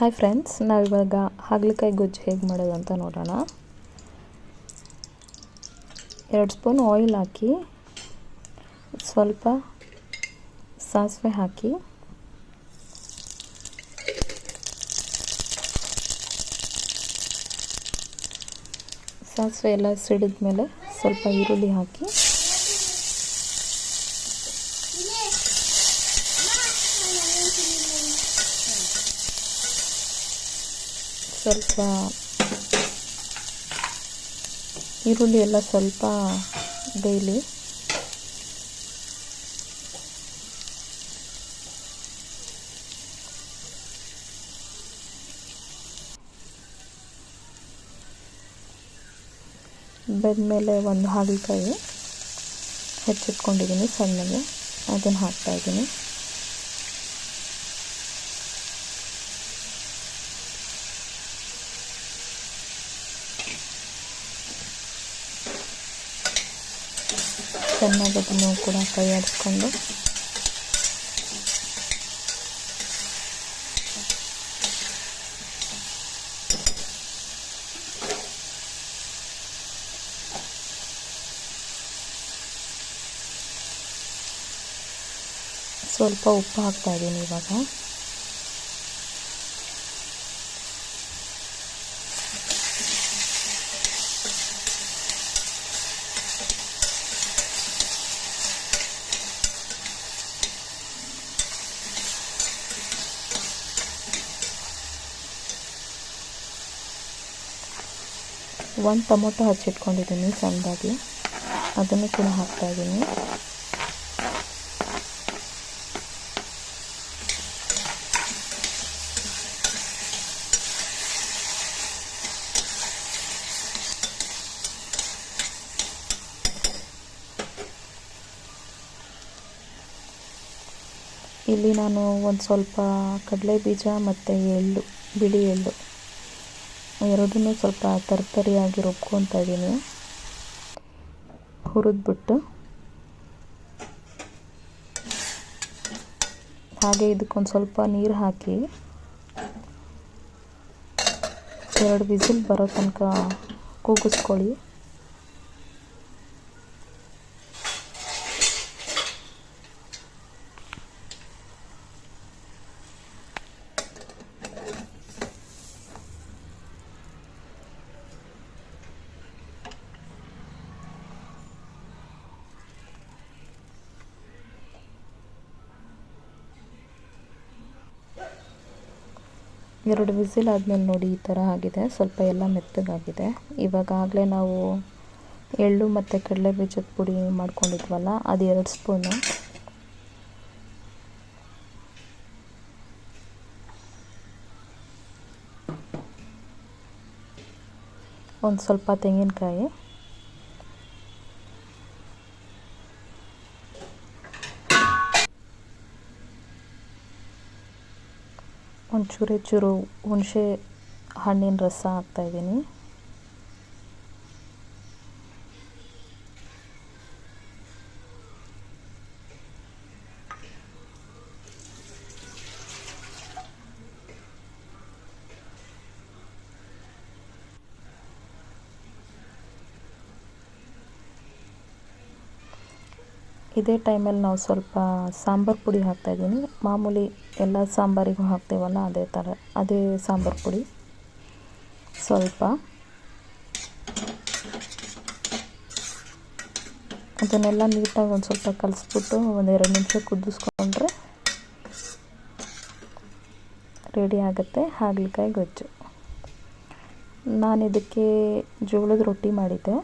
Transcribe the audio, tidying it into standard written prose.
Hi friends, ನಾವಿವಾಗ ಹಾಗಲಕಾಯಿ ಗೊಜ್ಜು ಹೇಗೆ ಮಾಡೋದು ಅಂತ ನೋಡೋಣ. 2 ಸ್ಪೂನ್ ಆಯಿಲ್ ಹಾಕಿ, ಸ್ವಲ್ಪ ಸಾಸಿವೆ ಹಾಕಿ, ಸಾಸಿವೆ ಎಲ್ಲ ಸಿಡಿದ ಮೇಲೆ ಸ್ವಲ್ಪ ಈರುಳ್ಳಿ ಹಾಕಿ, ಸ್ವಲ್ಪ ಈರುಳ್ಳಿ ಎಲ್ಲ ಸ್ವಲ್ಪ ಬೇಯಲಿ. ಬೆಂದಮೇಲೆ ಒಂದು ಹಾಗಲಕಾಯಿ ಹೆಚ್ಚಿಟ್ಕೊಂಡಿದ್ದೀನಿ ಸಣ್ಣಗೆ, ಅದನ್ನು ಹಾಕ್ತಾಯಿದ್ದೀನಿ. ಚೆನ್ನಾಗಿ ಅದನ್ನು ಕೂಡ ಕೈ ಆಡಿಸ್ಕೊಂಡು ಸ್ವಲ್ಪ ಉಪ್ಪು ಹಾಕ್ತಾಯಿದ್ದೀನಿ. ಇವಾಗ ಒಂದು ಟೊಮೊಟೊ ಹಚ್ಚಿಟ್ಕೊಂಡಿದ್ದೀನಿ ಸಣ್ಣದಾಗಿ, ಅದನ್ನು ಕೂಡ ಹಾಕ್ತಾಯಿದ್ದೀನಿ. ಇಲ್ಲಿ ನಾನು ಒಂದು ಸ್ವಲ್ಪ ಕಡಲೆ ಬೀಜ ಮತ್ತು ಎಳ್ಳು, ಬಿಳಿ ಎಳ್ಳು ಎರಡನ್ನೂ ಸ್ವಲ್ಪ ತರ್ತರಿಯಾಗಿ ರುಬ್ಕೊತಾ ಇದ್ದೀನಿ. ಹುರಿದ್ಬಿಟ್ಟು ಹಾಗೆ ಇದಕ್ಕೊಂದು ಸ್ವಲ್ಪ ನೀರು ಹಾಕಿ 2 ವಿಸಿಲ್ ಬರೋ ತನಕ ಕೂಗಿಸ್ಕೊಳ್ಳಿ. ಎರಡು ವಿಸಿಲ್ ಆದಮೇಲೆ ನೋಡಿ ಈ ಥರ ಆಗಿದೆ, ಸ್ವಲ್ಪ ಎಲ್ಲ ಮೆತ್ತಗಾಗಿದೆ. ಇವಾಗಲೇ ನಾವು ಎಳ್ಳು ಮತ್ತು ಕಡಲೆ ಬೀಜದ ಪುಡಿ ಮಾಡ್ಕೊಂಡಿದ್ವಲ್ಲ, ಅದು 2 ಸ್ಪೂನು, ಒಂದು ಸ್ವಲ್ಪ ತೆಂಗಿನಕಾಯಿ, ಒಂದು ಚೂರು ಹುಣಸೆ ಹಣ್ಣಿನ ರಸ ಹಾಕ್ತಾಯಿದ್ದೀನಿ. ಇದೇ ಟೈಮಲ್ಲಿ ನಾವು ಸ್ವಲ್ಪ ಸಾಂಬಾರು ಪುಡಿ ಹಾಕ್ತಾಯಿದ್ದೀನಿ. ಮಾಮೂಲಿ ಎಲ್ಲ ಸಾಂಬಾರಿಗೂ ಹಾಕ್ತೇವಲ್ಲ, ಅದೇ ಸಾಂಬಾರು ಪುಡಿ ಸ್ವಲ್ಪ. ಅದನ್ನೆಲ್ಲ ನೀಟಾಗಿ ಒಂದು ಸ್ವಲ್ಪ ಕಲಿಸ್ಬಿಟ್ಟು 1-2 ನಿಮಿಷ ಕುದಿಸ್ಕೊಂಡ್ರೆ ರೆಡಿ ಆಗುತ್ತೆ ಹಾಗಲಕಾಯಿ ಗೊಜ್ಜು. ನಾನು ಇದಕ್ಕೆ ಜೋಳದ ರೊಟ್ಟಿ ಮಾಡಿದ್ದೆ.